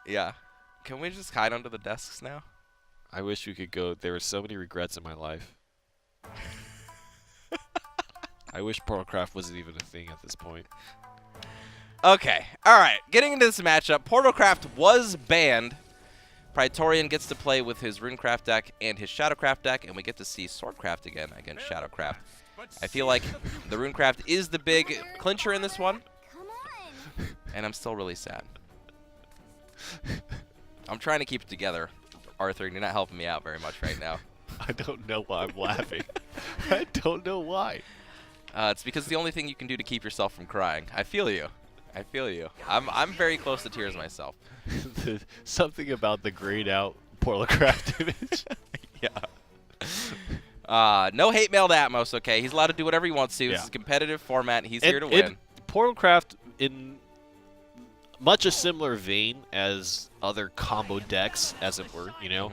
Yeah. Can we just hide under the desks now? I wish we could go. There were so many regrets in my life. I wish Portalcraft wasn't even a thing at this point. Okay. All right. Getting into this matchup, Portalcraft was banned. Praetorian gets to play with his Runecraft deck and his Shadowcraft deck, and we get to see Swordcraft again against Shadowcraft. I feel like the Runecraft is the big clincher in this one, and I'm still really sad. I'm trying to keep it together, Arthur, and you're not helping me out very much right now. I don't know why I'm laughing. I don't know why. It's because it's the only thing you can do to keep yourself from crying. I feel you. I feel you. I'm very close to tears myself. Something about the grayed out Portalcraft image. Yeah. No hate mail to Atmos, okay? He's allowed to do whatever he wants to. Yeah. This is a competitive format. He's here to win. Portalcraft, in much a similar vein as other combo decks, as it were, you know,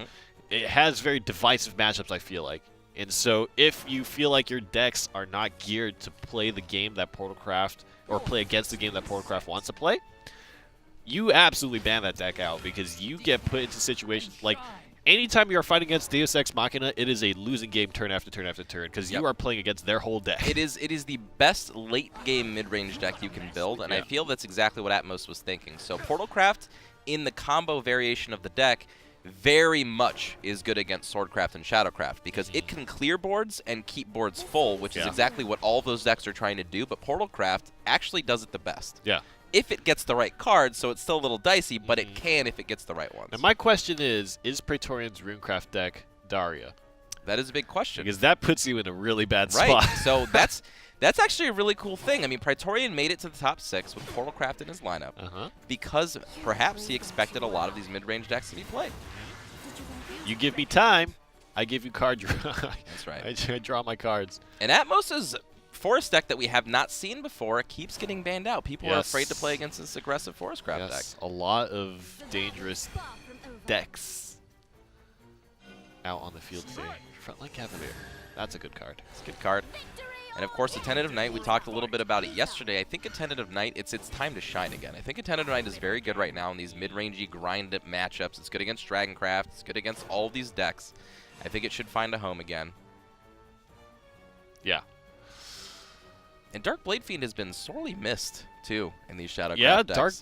it has very divisive matchups, I feel like. And so if you feel like your decks are not geared to play the game that Portalcraft, or play against the game that Portalcraft wants to play, you absolutely ban that deck out, because you get put into situations like anytime you are fighting against Deus Ex Machina, it is a losing game turn after turn after turn, because you are playing against their whole deck. It is the best late game mid-range deck you can build, and I feel that's exactly what Atmos was thinking. So Portalcraft, in the combo variation of the deck, very much is good against Swordcraft and Shadowcraft, because it can clear boards and keep boards full, which is exactly what all those decks are trying to do, but Portalcraft actually does it the best. Yeah. If it gets the right cards, so it's still a little dicey, but it can if it gets the right ones. And my question is Praetorian's Runecraft deck Daria? That is a big question. Because that puts you in a really bad spot. Right, so that's actually a really cool thing. I mean, Praetorian made it to the top 6 with Portalcraft in his lineup because perhaps he expected a lot of these mid-range decks to be played. You give me time, I give you card draw. That's right. I draw my cards. And Atmos' forest deck that we have not seen before keeps getting banned out. People are afraid to play against this aggressive Forestcraft deck. A lot of dangerous decks out on the field today. Frontline Cavalier. That's a good card. It's a good card. And of course, a Tentative Knight, we talked a little bit about it yesterday. I think a Tentative Knight, it's time to shine again. I think a Tentative Knight is very good right now in these mid-rangey grind-up matchups. It's good against Dragoncraft. It's good against all of these decks. I think it should find a home again. Yeah. And Dark Blade Fiend has been sorely missed, too, in these Shadowcraft decks. Yeah, Dark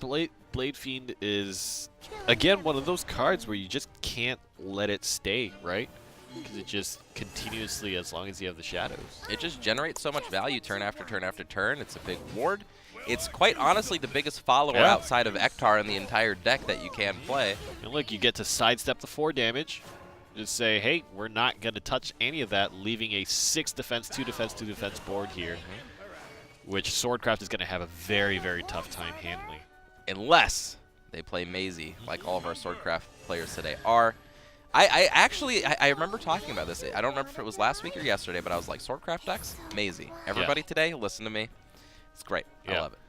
Blade Fiend is, again, one of those cards where you just can't let it stay, right? Because it just continuously, as long as you have the shadows. It just generates so much value turn after turn after turn. It's a big ward. It's quite honestly the biggest follower outside of Ektar in the entire deck that you can play. And look, you get to sidestep the 4 damage. Just say, hey, we're not going to touch any of that, leaving a 6 defense, 2 defense, 2 defense board here, which Swordcraft is going to have a very, very tough time handling. Unless they play Maisie, like all of our Swordcraft players today are. I remember talking about this. I don't remember if it was last week or yesterday, but I was like, Swordcraft decks, Maisie. Everybody today, listen to me. It's great. I love it.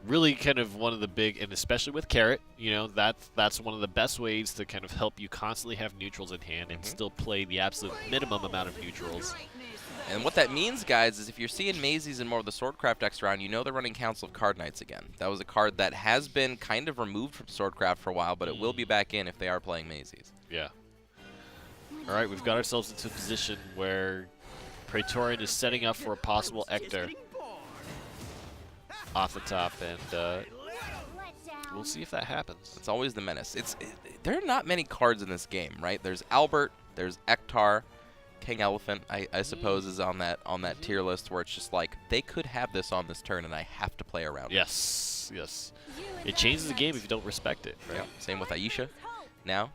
Really kind of one of the big, and especially with Carrot, you know, that's one of the best ways to kind of help you constantly have neutrals in hand and still play the absolute minimum amount of neutrals. And what that means, guys, is if you're seeing Maisies and more of the Swordcraft decks around, you know they're running Council of Card Knights again. That was a card that has been kind of removed from Swordcraft for a while, but it will be back in if they are playing Maisies. Yeah. All right, we've got ourselves into a position where Praetorian is setting up for a possible Ektar off the top, and we'll see if that happens. It's always the menace. There are not many cards in this game, right? There's Albert, there's Ektar, King Elephant, I suppose, is on that tier list where it's just like, they could have this on this turn, and I have to play around it. Yes, yes. It changes the game if you don't respect it, right? Yeah. Same with Aisha now.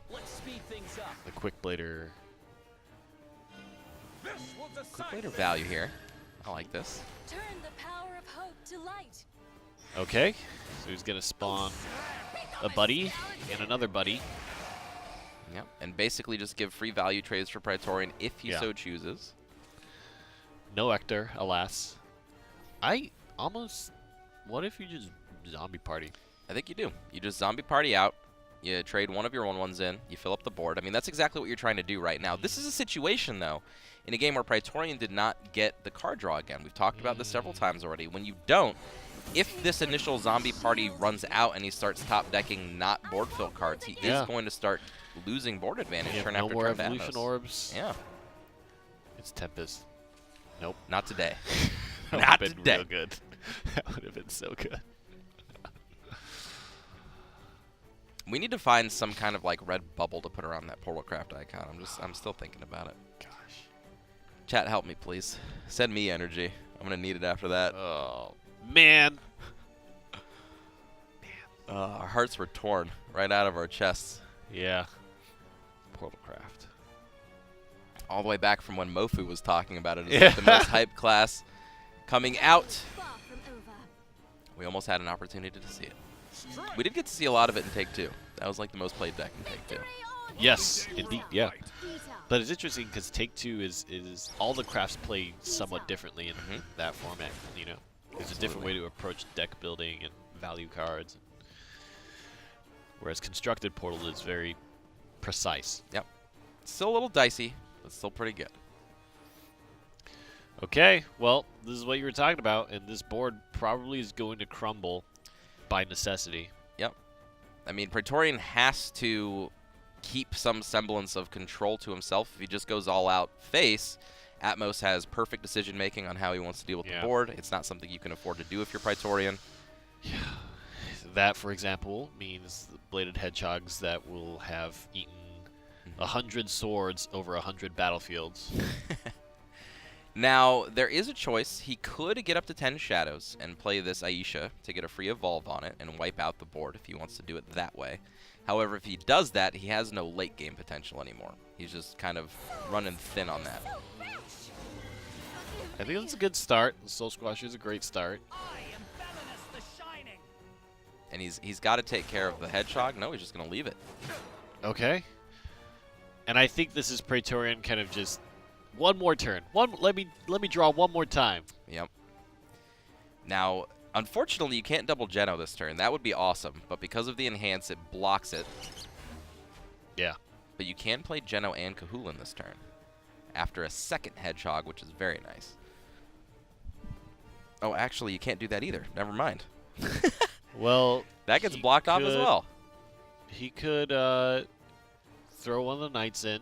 The Quick Blader. Quick Blader value here. I like this. Turn the power of hope to light. Okay, so he's going to spawn a buddy and another buddy. Yep, and basically just give free value trades for Praetorian if he so chooses. No Ektar, alas. What if you just zombie party? I think you do. You just zombie party out. You trade one of your 1/1s in. You fill up the board. I mean, that's exactly what you're trying to do right now. This is a situation, though, in a game where Praetorian did not get the card draw again. We've talked about this several times already. When you don't, if this initial zombie party runs out and he starts top decking not board fill cards, he is going to start losing board advantage turn no after more turn to evolution Atmos. orbs. Yeah. It's Tempest. Nope. Not today. That Not would have been today. real good. That would have been so good. We need to find some kind of like red bubble to put around that Portalcraft icon. I'm still thinking about it. Gosh. Chat, help me, please. Send me energy. I'm gonna need it after that. Oh man. Our hearts were torn right out of our chests. Yeah. Portalcraft. All the way back from when Mofu was talking about it as like the most hyped class coming out. Far from over. We almost had an opportunity to see it. We did get to see a lot of it in Take 2. That was like the most played deck in Take 2. Yes, indeed. Yeah. Detail. But it's interesting because Take 2 is all the crafts play somewhat differently in that format. You know, there's a different way to approach deck building and value cards. Whereas Constructed Portal is very precise. Yep. Still a little dicey, but still pretty good. Okay, well, this is what you were talking about, and this board probably is going to crumble by necessity. Yep. I mean, Praetorian has to keep some semblance of control to himself. If he just goes all out face, Atmos has perfect decision making on how he wants to deal with the board. It's not something you can afford to do if you're Praetorian. Yeah. That, for example, means the bladed hedgehogs that will have eaten 100 swords over 100 battlefields. Now, there is a choice. He could get up to 10 shadows and play this Aisha to get a free evolve on it and wipe out the board if he wants to do it that way. However, if he does that, he has no late game potential anymore. He's just kind of running thin on that. I think that's a good start. Soul Squasher is a great start. And he's got to take care of the hedgehog. No, he's just going to leave it. Okay. And I think this is Praetorian kind of just one more turn. Let me draw one more time. Yep. Now, unfortunately, you can't double Geno this turn. That would be awesome, but because of the enhance, it blocks it. Yeah. But you can play Geno and Kahulin this turn after a second hedgehog, which is very nice. Oh, actually, you can't do that either. Never mind. Well, that gets blocked off as well. He could throw one of the knights in.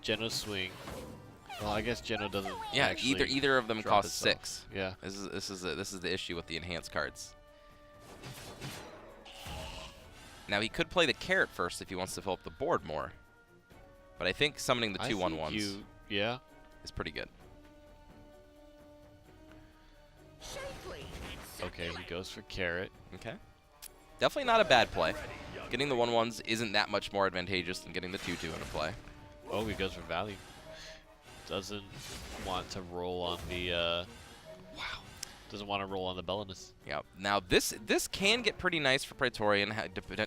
Geno swing. Well, I guess Geno doesn't. Yeah, either of them cost itself. 6. Yeah. This is the issue with the enhanced cards. Now he could play the carrot first if he wants to fill up the board more. But I think summoning the 2/1/1s yeah, is pretty good. Okay, he goes for carrot. Okay. Definitely not a bad play. Getting the 1/1s isn't that much more advantageous than getting the 2/2 into play. Oh, he goes for value. Doesn't want to roll on the doesn't want to roll on the Belinus. Yeah. Now this can get pretty nice for Praetorian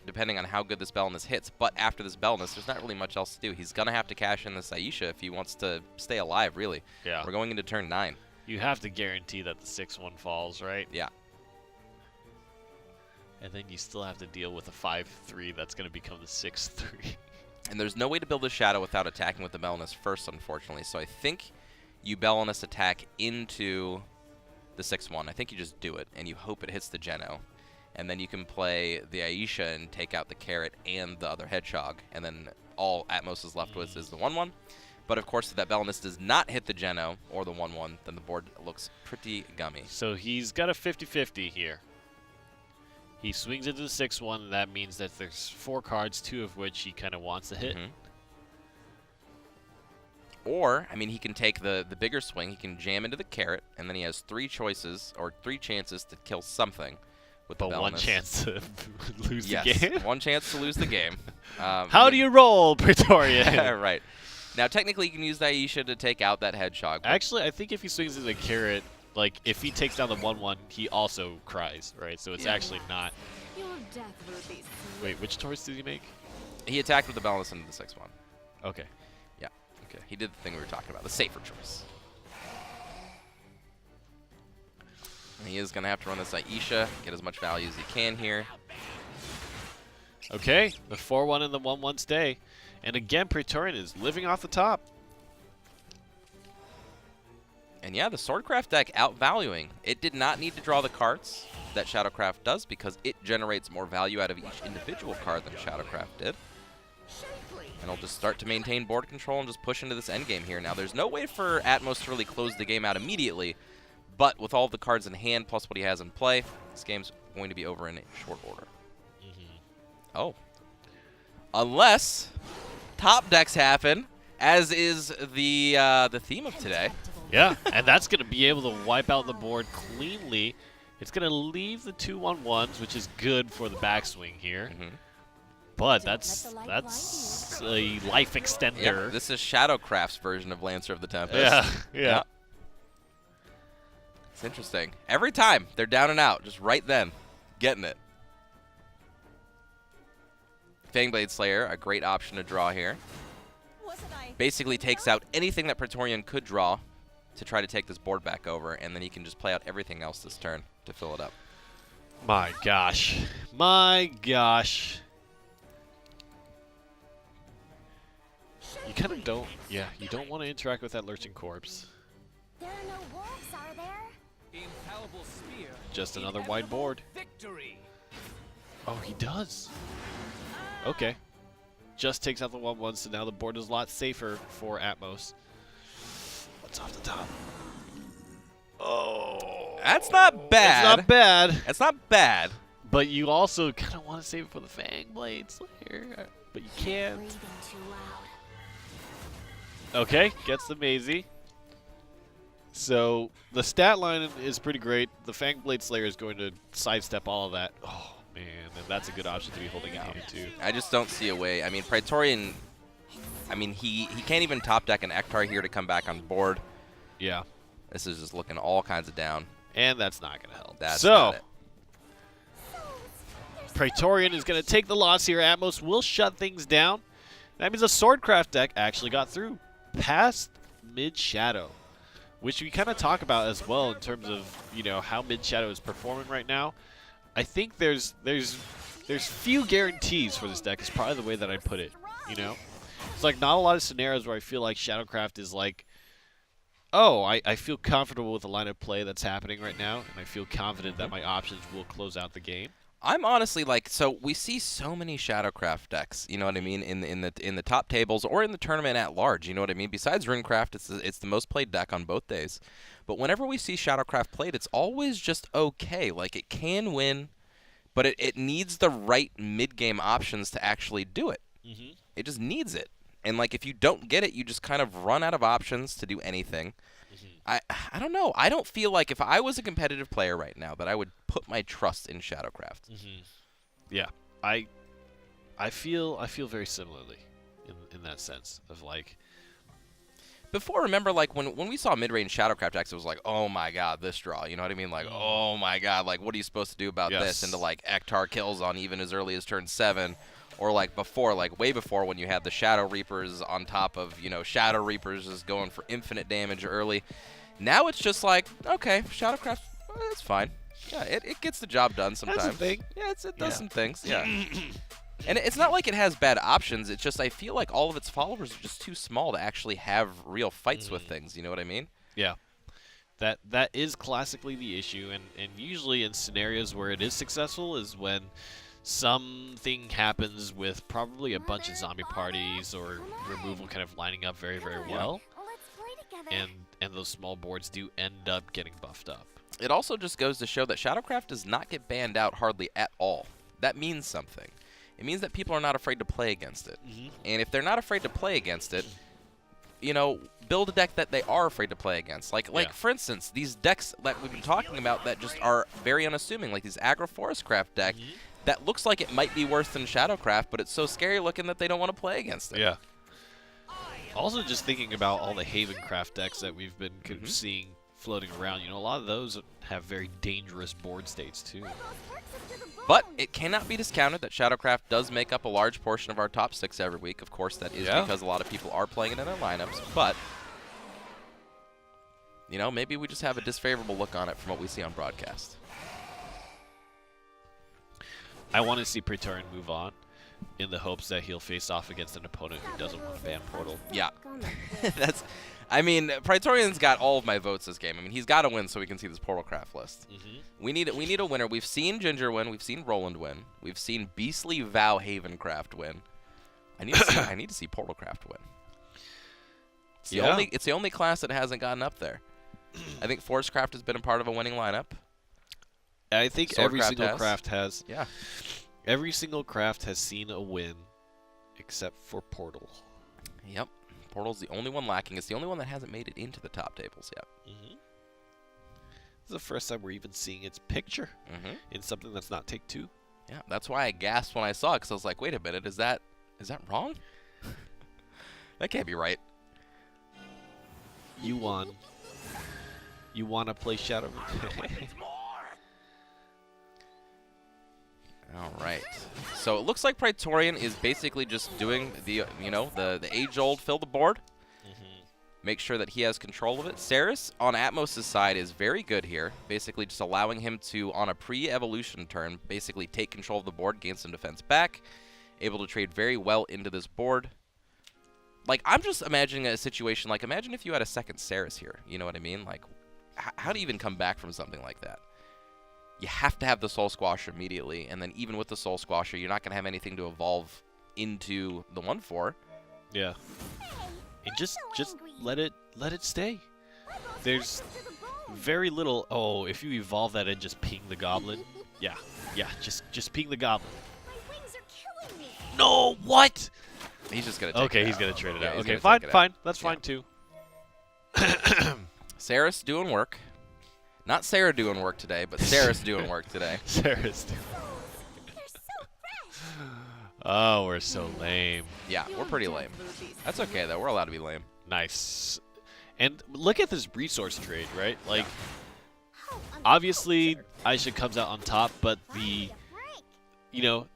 depending on how good this Belinus hits, but after this Belinus, there's not really much else to do. He's going to have to cash in this Aisha if he wants to stay alive, really. Yeah. We're going into turn 9. You have to guarantee that the 6/1 falls, right? Yeah. And then you still have to deal with a 5/3 that's going to become the 6/3. And there's no way to build a shadow without attacking with the Belinus first, unfortunately. So I think you Belinus attack into the 6/1. I think you just do it, and you hope it hits the Geno. And then you can play the Aisha and take out the carrot and the other hedgehog. And then all Atmos is left with is the 1/1. But of course, if that Belinus does not hit the Geno or the 1/1, then the board looks pretty gummy. So he's got a 50-50 here. He swings into the 6/1, and that means that there's 4 cards, 2 of which he kind of wants to hit. Or, I mean, he can take the bigger swing. He can jam into the carrot, and then he has 3 choices or 3 chances to kill something with the But Belinus. one chance to lose yes, the game. one chance to lose the game. How do you roll, Praetorian? Right. Now, technically, you can use the Aisha to take out that hedgehog. Actually, I think if he swings into the carrot, like, if he takes down the 1/1, he also cries, right? So it's actually not... Your death will be swift. Wait, which choice did he make? He attacked with the Belinus into the 6/1. Okay. Yeah. Okay. He did the thing we were talking about, the safer choice. And he is going to have to run this Aisha, get as much value as he can here. Okay, the 4/1 and the 1/1 stay. And again, Praetorian is living off the top. And yeah, the Swordcraft deck outvaluing. It did not need to draw the cards that Shadowcraft does because it generates more value out of each individual card than Shadowcraft did. And it'll just start to maintain board control and just push into this endgame here. Now, there's no way for Atmos to really close the game out immediately, but with all the cards in hand plus what he has in play, this game's going to be over in short order. Oh. Unless top decks happen, as is the theme of today. Yeah, and that's going to be able to wipe out the board cleanly. It's going to leave the 2/1/1s, which is good for the backswing here. But that's a life extender. Yeah, this is Shadowcraft's version of Lancer of the Tempest. Yeah. It's interesting. Every time, they're down and out, just right then. Getting it. Fangblade Slayer, a great option to draw here. Basically takes out anything that Praetorian could draw to try to take this board back over, and then he can just play out everything else this turn to fill it up. My gosh. My gosh. You kind of don't, you don't want to interact with that Lurching Corpse. There are no wolves, are there? Infallible spear. Just another wide board. Victory. Oh, he does. Okay. Just takes out the 1/1, so now the board is a lot safer for Atmos. What's off the top? Oh. That's not bad. It's not bad. That's not bad. But you also kind of want to save it for the Fangblade Slayer. But you can't. Breathing too loud. Okay, gets the Maisie. So the stat line is pretty great. The Fangblade Slayer is going to sidestep all of that. Oh, man, and that's a good option to be holding out too. I just don't see a way. I mean, Praetorian, I mean, he can't even top deck an Ektar here to come back on board. Yeah. This is just looking all kinds of down. And that's not going to help. That's so, not it. Praetorian is going to take the loss here. Atmos will shut things down. That means the Swordcraft deck actually got through past mid-shadow, which we kind of talk about as well in terms of, you know, how mid-shadow is performing right now. I think there's few guarantees for this deck is probably the way that I put it, you know? It's like not a lot of scenarios where I feel like Shadowcraft is like, oh, I feel comfortable with the line of play that's happening right now, and I feel confident that my options will close out the game. I'm honestly like, so we see so many Shadowcraft decks, you know what I mean, in the top tables or in the tournament at large, you know what I mean. Besides Runecraft, it's the most played deck on both days. But whenever we see Shadowcraft played, it's always just okay. Like it can win, but it needs the right mid-game options to actually do it. It just needs it. And like if you don't get it, you just kind of run out of options to do anything. I don't know. I don't feel like if I was a competitive player right now that I would put my trust in Shadowcraft. Yeah, I feel very similarly in that sense of like. Before, remember, like when we saw mid-range Shadowcraft decks, it was like, oh my god, this draw. You know what I mean? Like, oh my god, like what are you supposed to do about this? And to like Ektar kills on even as early as turn 7. Or like before, like way before when you had the Shadow Reapers on top of, you know, Shadow Reapers just going for infinite damage early. Now it's just like, okay, Shadowcraft, it's fine. Yeah, it gets the job done sometimes. That's a thing. Yeah, it does some things. Yeah. And it's not like it has bad options. It's just I feel like all of its followers are just too small to actually have real fights with things. You know what I mean? Yeah. That is classically the issue. And usually in scenarios where it is successful is when something happens with probably a bunch of zombie parties or removal kind of lining up very, very well. Let's play together. And those small boards do end up getting buffed up. It also just goes to show that Shadowcraft does not get banned out hardly at all. That means something. It means that people are not afraid to play against it. And if they're not afraid to play against it, you know, build a deck that they are afraid to play against. Like for instance, these decks that we've been talking about that just are very unassuming, like these Aggro Forestcraft deck that looks like it might be worse than Shadowcraft, but it's so scary looking that they don't want to play against it. Yeah. Also, just thinking about all the Havencraft decks that we've been seeing floating around, you know, a lot of those have very dangerous board states too. But it cannot be discounted that Shadowcraft does make up a large portion of our top 6 every week. Of course, that is because a lot of people are playing it in their lineups. But, you know, maybe we just have a disfavorable look on it from what we see on broadcast. I want to see Praetorian move on in the hopes that he'll face off against an opponent who doesn't want to ban Portal. Yeah. That's. I mean, Praetorian's got all of my votes this game. I mean, he's got to win so we can see this Portalcraft list. We need a winner. We've seen Ginger win. We've seen Roland win. We've seen Beastly Vow Havencraft win. I need to see Portalcraft win. It's the only class that hasn't gotten up there. I think Forestcraft has been a part of a winning lineup. I think every single craft has. Yeah. Every single craft has seen a win, except for Portal. Yep. Portal's the only one lacking. It's the only one that hasn't made it into the top tables yet. This is the first time we're even seeing its picture in something that's not Take-Two. Yeah, that's why I gasped when I saw it, because I was like, wait a minute, is that wrong? That can't be right. You won. You want to play Shadowverse? All right. So it looks like Praetorian is basically just doing the age-old fill the board. Make sure that he has control of it. Saris on Atmos' side is very good here, basically just allowing him to, on a pre-evolution turn, basically take control of the board, gain some defense back, able to trade very well into this board. Like, I'm just imagining a situation, like, imagine if you had a second Saris here, you know what I mean? Like, how do you even come back from something like that? You have to have the Soul Squasher immediately, and then even with the Soul Squasher, you're not going to have anything to evolve into the 1/4. Yeah. And just let it stay. There's very little. Oh, if you evolve that and just ping the goblin, yeah, just ping the goblin. My wings are killing me. No, what? He's just gonna take Okay, it he's out. gonna trade it Yeah, out. he's Okay, gonna take it fine. out. That's fine too. Saris doing work. Not Sarah doing work today, but Saris doing work today. Sarah's. They're so fresh. Oh, we're so lame. Yeah, we're pretty lame. That's okay though. We're allowed to be lame. Nice. And look at this resource trade, right? Like, obviously, Aisha comes out on top, but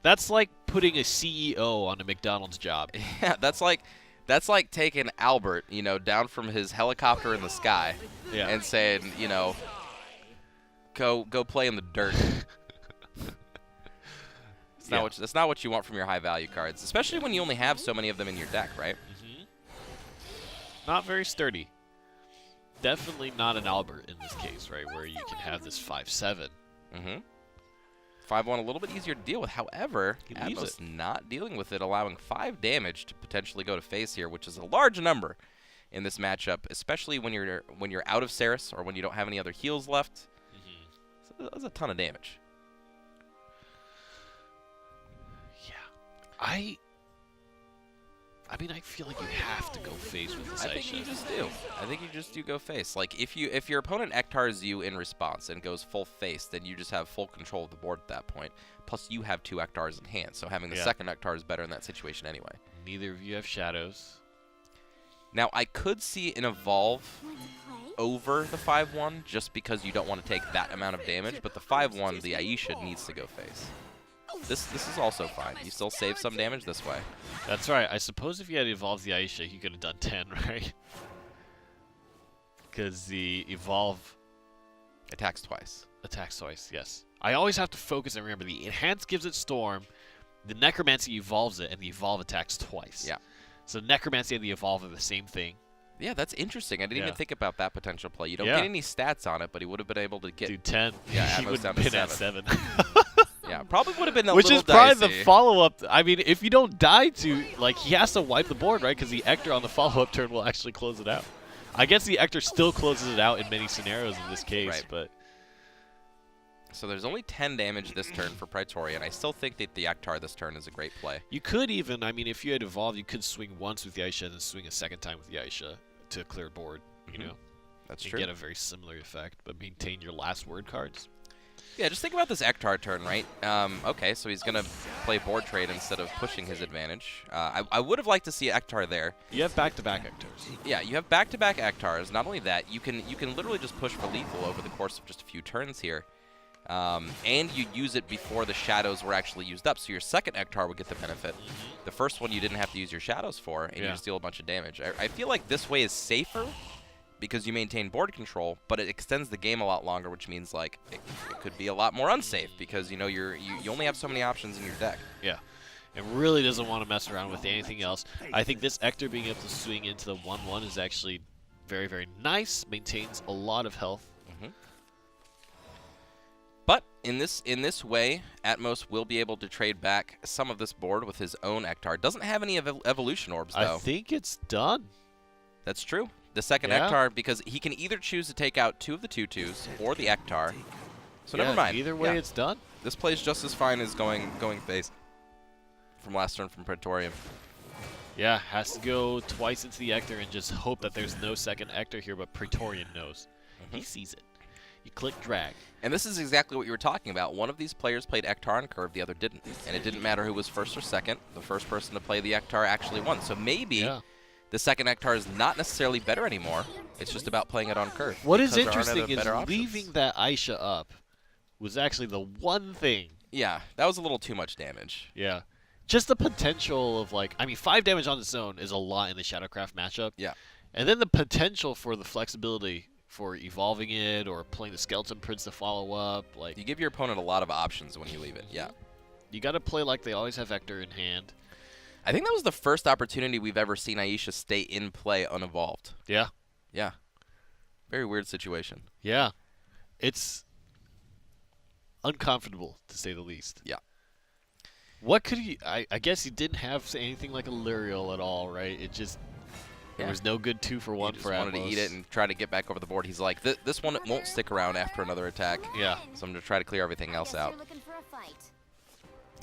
that's like putting a CEO on a McDonald's job. Yeah, that's like taking Albert, down from his helicopter in the sky, and saying, go play in the dirt. That's not what you want from your high value cards, especially when you only have so many of them in your deck, right? Not very sturdy. Definitely not an Albert in this case, right? Where you can have this 5/7. 5/1 a little bit easier to deal with. However, He leaves Atmos it. not dealing with it, allowing 5 damage to potentially go to face here, which is a large number in this matchup, especially when you're out of Saris or when you don't have any other heals left. So that's a ton of damage. Yeah. I mean, I feel like you have to go face with this I think Aisha. you just do. I think you just do go face. Like, if your opponent Ektars you in response and goes full face, then you just have full control of the board at that point. Plus, you have 2 Ektars in hand, so having the second Ektar is better in that situation anyway. Neither of you have shadows. Now, I could see an evolve Want to play? over the 5/1 just because you don't want to take that amount of damage, but the 5/1, the Aisha needs to go face. This is also fine. You still save some damage this way. That's right. I suppose if you had evolved the Aisha, you could have done 10, right? Because the evolve Attacks twice. attacks twice, yes. I always have to focus and remember the enhance gives it storm, the necromancy evolves it, and the evolve attacks twice. Yeah. So necromancy and the evolve are the same thing. Yeah, that's interesting. I didn't Yeah. even think about that potential play. You don't Yeah. get any stats on it, but he would have been able to get... Dude, 10. Yeah, he Atmos would down have to been at 7. 7. Yeah, probably would have been a Which little is probably dicey. the follow-up. I mean, if you don't die to, like, he has to wipe the board, right? Because the Ector on the follow-up turn will actually close it out. I guess the Ector still closes it out in many scenarios in this case, Right. but... So there's only 10 damage this turn for Praetorian. I still think that the Ektar this turn is a great play. You could even, I mean, if you had evolved, you could swing once with the Aisha and then swing a second time with the Aisha to clear board, you know? That's You true. get a very similar effect, but maintain your last word cards. Yeah, just think about this Ektar turn, right? Okay, so he's going to play board trade instead of pushing his advantage. I would have liked to see Ektar there. You have back-to-back Ectors. Yeah, you have back-to-back Ektars. Not only that, you can literally just push for lethal over the course of just a few turns here. And you use it before the shadows were actually used up, so your second Ektar would get the benefit. The first one you didn't have to use your shadows for, and you just deal a bunch of damage. I feel like this way is safer because you maintain board control, but it extends the game a lot longer, which means like it could be a lot more unsafe because you know you only have so many options in your deck. Yeah. And really doesn't want to mess around with anything else. I think this Ector being able to swing into the 1/1 is actually very, very nice. Maintains a lot of health. But in this way, Atmos will be able to trade back some of this board with his own Ektar. Doesn't have any evolution orbs, though. I think it's done. That's true. The second Ektar, because he can either choose to take out 2 of the 2/2s or the Ektar. So never mind. Either way, it's done. This plays just as fine as going face from last turn from Praetorian. Yeah, has to go twice into the Ektar and just hope that there's no second Ektar here, but Praetorian knows. He sees it. You click drag. And this is exactly what you were talking about. One of these players played Ektar on curve, the other didn't. And it didn't matter who was first or second. The first person to play the Ektar actually won. So maybe the second Ektar is not necessarily better anymore. It's just about playing it on curve. What is interesting is leaving that Aisha up was actually the one thing. Yeah, that was a little too much damage. Yeah. Just the potential of, like, I mean, 5 damage on its own is a lot in the Shadowcraft matchup. Yeah. And then the potential for the flexibility for evolving it or playing the Skeleton Prince to follow up. Like, You give your opponent a lot of options when you leave it, yeah. You got to play like they always have Vector in hand. I think that was the first opportunity we've ever seen Aisha stay in play unevolved. Yeah. Yeah. Very weird situation. Yeah. It's uncomfortable, to say the least. Yeah. What could he... I guess he didn't have anything like a Luriel at all, right? It just... There was no good 2-for-1 for Atmos. He just wanted to eat it and try to get back over the board. He's like, this one won't stick around after another attack. Yeah. So I'm going to try to clear everything else out. Looking for a fight.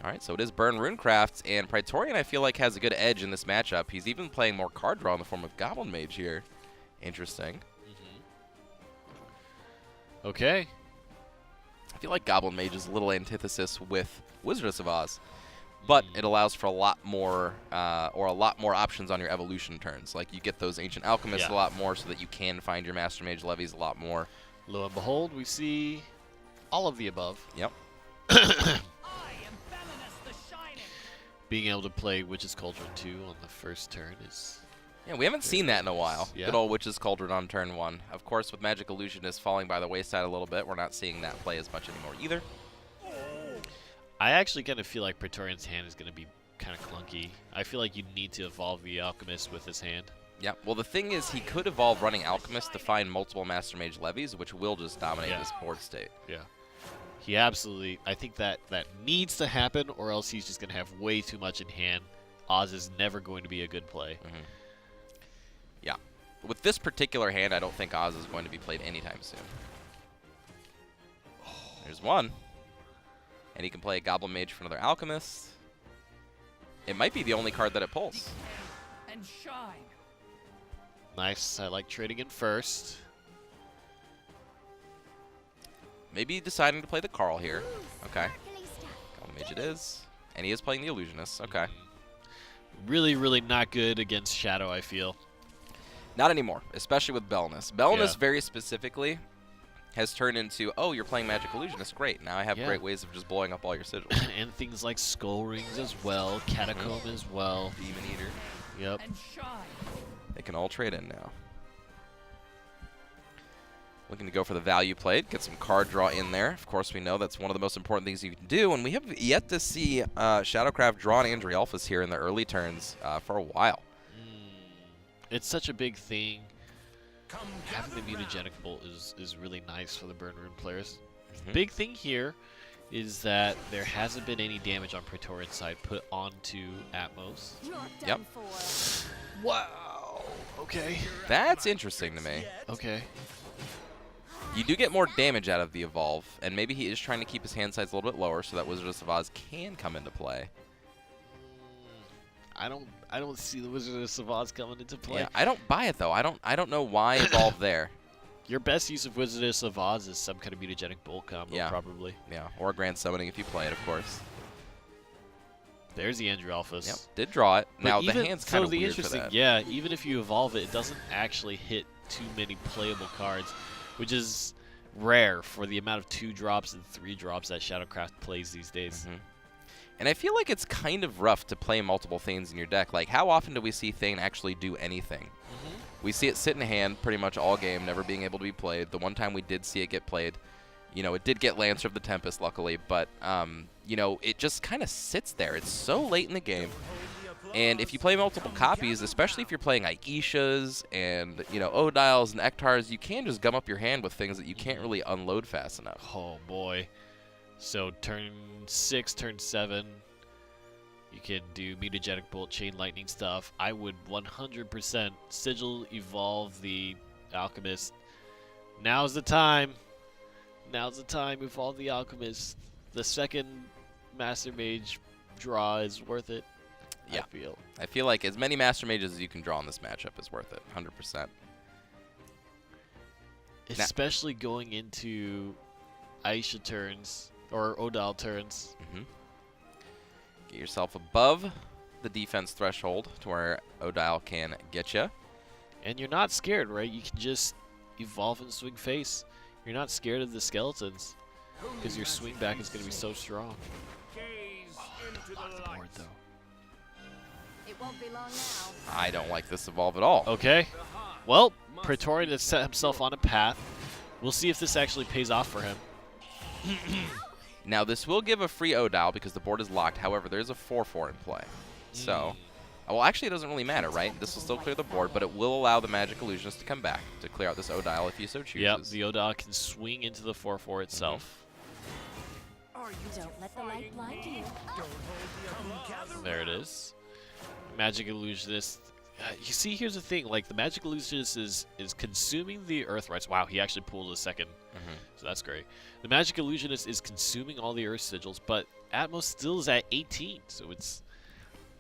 All right, so it is Burn Runecraft, and Praetorian, I feel like, has a good edge in this matchup. He's even playing more card draw in the form of Goblin Mage here. Interesting. Okay. I feel like Goblin Mage is a little antithesis with Wizardess of Oz, but it allows for a lot more options on your evolution turns. Like, you get those Ancient Alchemists a lot more so that you can find your Master Mage levies a lot more. Lo and behold, we see all of the above. Yep. Being able to play Witch's Cauldron 2 on the first turn is... Yeah, we haven't seen that in a while. Yeah. Good old Witch's Cauldron on turn 1. Of course, with Magic Illusionist falling by the wayside a little bit, we're not seeing that play as much anymore either. I actually kind of feel like Praetorian's hand is going to be kind of clunky. I feel like you need to evolve the Alchemist with his hand. Yeah, well, the thing is, he could evolve running Alchemist to find multiple Master Mage levies, which will just dominate this board state. Yeah. He absolutely... I think that needs to happen, or else he's just going to have way too much in hand. Oz is never going to be a good play. Yeah. With this particular hand, I don't think Oz is going to be played anytime soon. There's one. And he can play a Goblin Mage for another Alchemist. It might be the only card that it pulls. And shine. Nice. I like trading in first. Maybe deciding to play the Carl here. Okay. Goblin Mage it is. And he is playing the Illusionist. Okay. Really, really not good against Shadow, I feel. Not anymore, especially with Belness. Belness very specifically has turned into, oh, you're playing Magic Illusionist. Great. Now I have great ways of just blowing up all your sigils. And things like Skull Rings as well, Catacomb as well. Demon Eater. Yep. And shine. They can all trade in now. Looking to go for the value play, get some card draw in there. Of course, we know that's one of the most important things you can do, and we have yet to see Shadowcraft draw an Andrialphus here in the early turns for a while. It's such a big thing. Having the mutagenic bolt is really nice for the Burn Rune players. Big thing here is that there hasn't been any damage on Praetorian's side put onto Atmos. Yep. Wow. Okay. That's interesting to me. Okay. You do get more damage out of the Evolve, and maybe he is trying to keep his hand size a little bit lower so that Wizardess of Oz can come into play. I don't see the Wizardess of Oz coming into play. Yeah, I don't buy it though. I don't know why Evolve there. Your best use of Wizardess of Oz is some kind of mutagenic bolt combo, probably. Yeah, or Grand Summoning if you play it, of course. There's the Andrialphus. Yep, did draw it. But now even, the hand's kind of weird interesting, for that. Yeah, even if you evolve it, it doesn't actually hit too many playable cards, which is rare for the amount of 2-drops and 3-drops that Shadowcraft plays these days. And I feel like it's kind of rough to play multiple Thanes in your deck. Like, how often do we see Thane actually do anything? We see it sit in hand pretty much all game, never being able to be played. The one time we did see it get played, you know, it did get Lancer of the Tempest, luckily, but, you know, it just kind of sits there. It's so late in the game. And if you play multiple copies, especially if you're playing Aishas and, you know, Odiles and Ektars, you can just gum up your hand with things that you can't really unload fast enough. Oh boy. So turn 6, turn 7, you can do Mutagenic Bolt, Chain Lightning stuff. I would 100% Sigil, evolve the Alchemist. Now's the time. Now's the time, evolve the Alchemist. The second Master Mage draw is worth it. Yeah. I I feel like as many Master Mages as you can draw in this matchup is worth it, 100%. Especially going into Aisha turns, or Odal turns. Get yourself above the defense threshold to where Odile can get you. And you're not scared, right? You can just evolve and swing face. You're not scared of the skeletons, because your swing back is going to be so strong. Don't lock the board, though. It won't be long now. I don't like this evolve at all. Okay. Well, Praetorian has set himself on a path. We'll see if this actually pays off for him. Now, this will give a free Odile because the board is locked. However, there's a 4/4 in play. So, well, actually, it doesn't really matter, right? This will still clear the board, but it will allow the Magic Illusionist to come back to clear out this Odile if you so chooses. Yep, the Odal can swing into the 4/4 itself. Don't let the light blind you. There it is. Magic Illusionist. You see, here's the thing. Like, the Magic Illusionist is consuming the Earth Rights. Wow, he actually pulled a second. So that's great. The Magic Illusionist is consuming all the Earth Sigils, but Atmos still is at 18. So it's...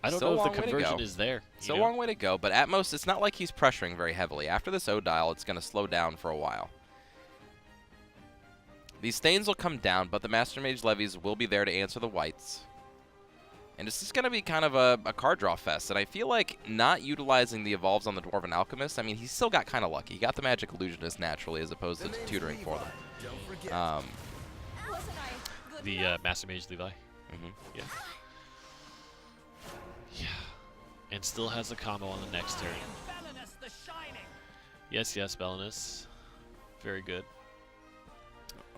I don't know if the conversion is there. It's a long way to go, but Atmos, it's not like he's pressuring very heavily. After this Odile, it's going to slow down for a while. These Stains will come down, but the Master Mage Levies will be there to answer the whites. And it's just going to be kind of a card draw fest. And I feel like not utilizing the Evolves on the Dwarven Alchemist, I mean, he still got kind of lucky. He got the Magic Illusionist naturally as opposed to tutoring for them. The Master Mage Levi. Yeah. Yeah. And still has a combo on the next turn. Yes, yes, Belinus. Very good.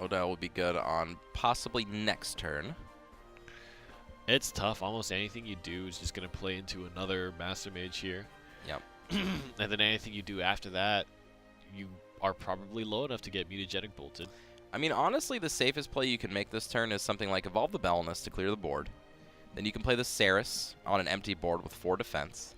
Odile will be good on possibly next turn. It's tough. Almost anything you do is just going to play into another Master Mage here. Yep. And then anything you do after that, you are probably low enough to get Mutagenic Bolted. I mean, honestly, the safest play you can make this turn is something like Evolve the Belinus to clear the board. Then you can play the Ceres on an empty board with 4 defense.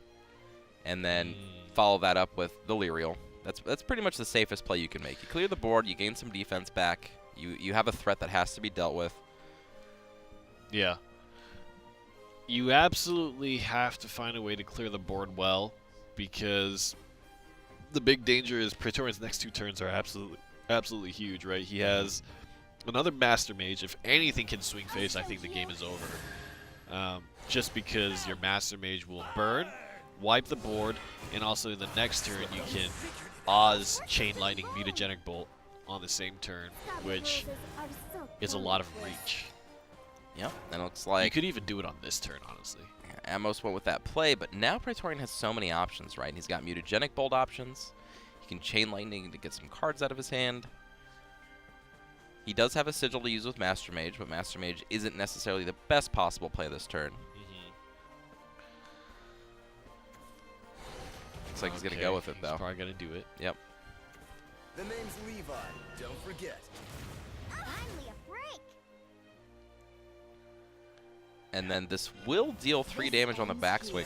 And then follow that up with the Lyrial. That's pretty much the safest play you can make. You clear the board, you gain some defense back. You have a threat that has to be dealt with. Yeah. You absolutely have to find a way to clear the board well, because the big danger is Praetorian's next 2 turns are absolutely huge, right? He has another Master Mage. If anything can swing face, I think the game is over. Just because your Master Mage will burn, wipe the board, and also in the next turn you can Oz Chain Lightning Mutagenic Bolt on the same turn, which is a lot of reach. Yep, and it looks like... You could even do it on this turn, honestly. Yeah, Atmos went with that play, but now Praetorian has so many options, right? He's got Mutagenic Bolt options. He can Chain Lightning to get some cards out of his hand. He does have a Sigil to use with Master Mage, but Master Mage isn't necessarily the best possible play this turn. Looks like he's going to go with it, though. He's probably going to do it. Yep. The name's Levi, don't forget. Finally a break. And then this will deal 3 damage on the backswing.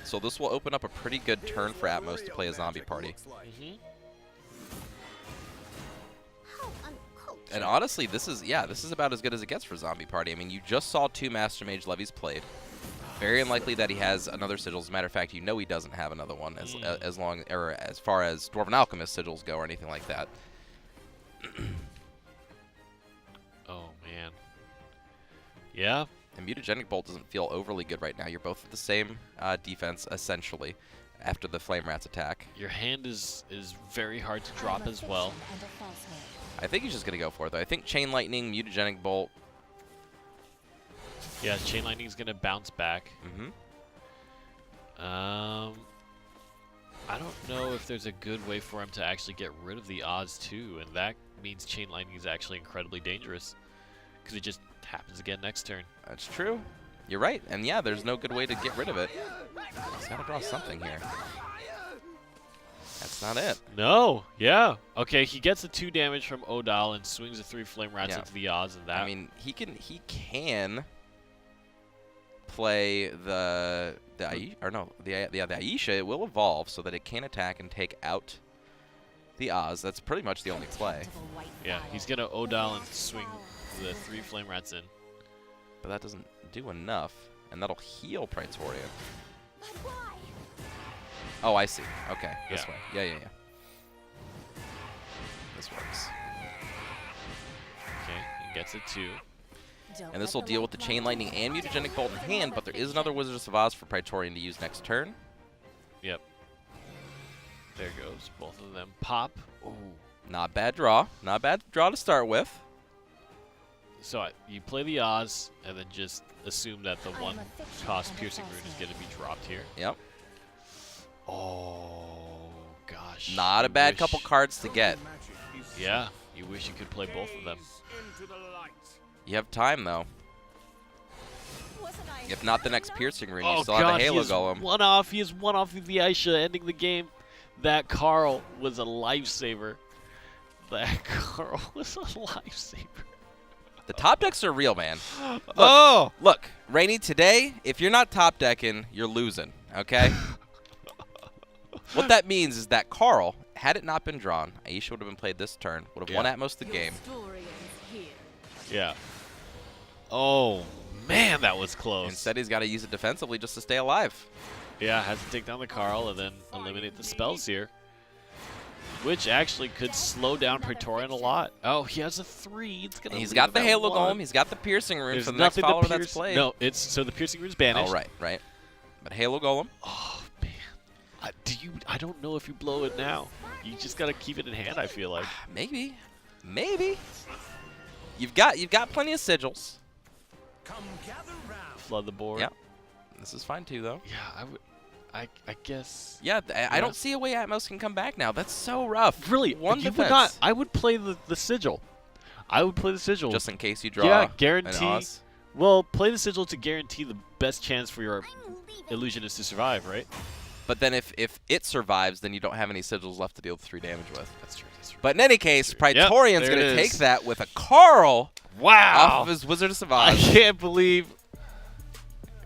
So this will open up a pretty good turn for Atmos to play a zombie party. How uncultured. And honestly, this is about as good as it gets for zombie party. I mean, you just saw 2 Master Mage Levies played. Very unlikely that he has another Sigil. As a matter of fact, you know he doesn't have another one as far as Dwarven Alchemist Sigils go or anything like that. Oh, man. Yeah. And Mutagenic Bolt doesn't feel overly good right now. You're both at the same defense, essentially, after the Flame Rat's attack. Your hand is very hard to drop as well. I think he's just going to go for it, though. I think Chain Lightning, Mutagenic Bolt. Yeah, Chain Lightning's going to bounce back. I don't know if there's a good way for him to actually get rid of the odds, too, and that means Chain Lightning is actually incredibly dangerous, because it just happens again next turn. That's true. You're right. And yeah, there's no good way to get rid of it. He's got to draw something here. That's not it. No. Yeah. Okay, he gets the 2 damage from Odal and swings the 3 Flame Rats into the Oz, and that. I mean, he can play the Aisha. It will evolve so that it can attack and take out the Oz. That's pretty much the only play. Yeah, he's gonna Odal and swing the 3 Flame Rats in. But that doesn't do enough, and that'll heal Praetorian. Oh, I see. Okay, this way. Yeah. This works. Okay, he gets a 2. And this will deal with the Chain Lightning and Mutagenic Bolt in hand, but there is another Wizards of Oz for Praetorian to use next turn. Yep. There goes. Both of them pop. Ooh. Not bad draw. Not bad draw to start with. So you play the Oz, and then just assume that the 1-cost Piercing Rune is going to be dropped here. Yep. Oh, gosh. Not a bad couple cards to get. Yeah, you wish you could play both of them. You have time, though. If not the next Piercing Rune, you Oh, still have a gosh, Halo he Golem. He is one off of the Aisha, ending the game. That Carl was a lifesaver. That Carl was a lifesaver. The top decks are real, man. Look, Rainy, today, if you're not top decking, you're losing, okay? What that means is that Carl, had it not been drawn, Aisha would have been played this turn, would have won Atmos the game. Yeah. Oh, man, that was close. Instead, he's got to use it defensively just to stay alive. Yeah, has to take down the Carl and then eliminate the spells here. Which actually could slow down Praetorian a lot. Oh, he has a 3. It's gonna He's leave got the him at Halo 1. Golem. He's got the Piercing Rune There's for the next nothing to follower that's pierce. played. No, so the Piercing Rune's banished. Oh, right. But Halo Golem. Oh, man. I don't know if you blow it now. You just gotta keep it in hand, I feel like. Maybe. You've got plenty of sigils. Flood the board. Yeah. This is fine too, though. Yeah, I guess. Yeah, I don't see a way Atmos can come back now. That's so rough. Really, One you defense. would not. I would play the sigil. I would play the sigil. Just in case you draw Yeah, an guarantee. Oz. Well, play the sigil to guarantee the best chance for your illusionist to survive, right? But then if it survives, then you don't have any sigils left to deal 3 damage with. That's true. But in any case, Praetorian's there going to it take is. that with a Carl Wow. off of his Wizards of I Oz. can't believe.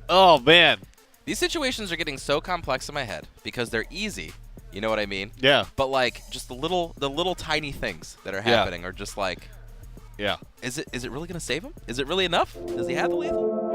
Oh, man. These situations are getting so complex in my head because they're easy. You know what I mean? Yeah. But like just the little tiny things that are happening are just like, Yeah. is it really going to save him? Is it really enough? Does he have the lethal?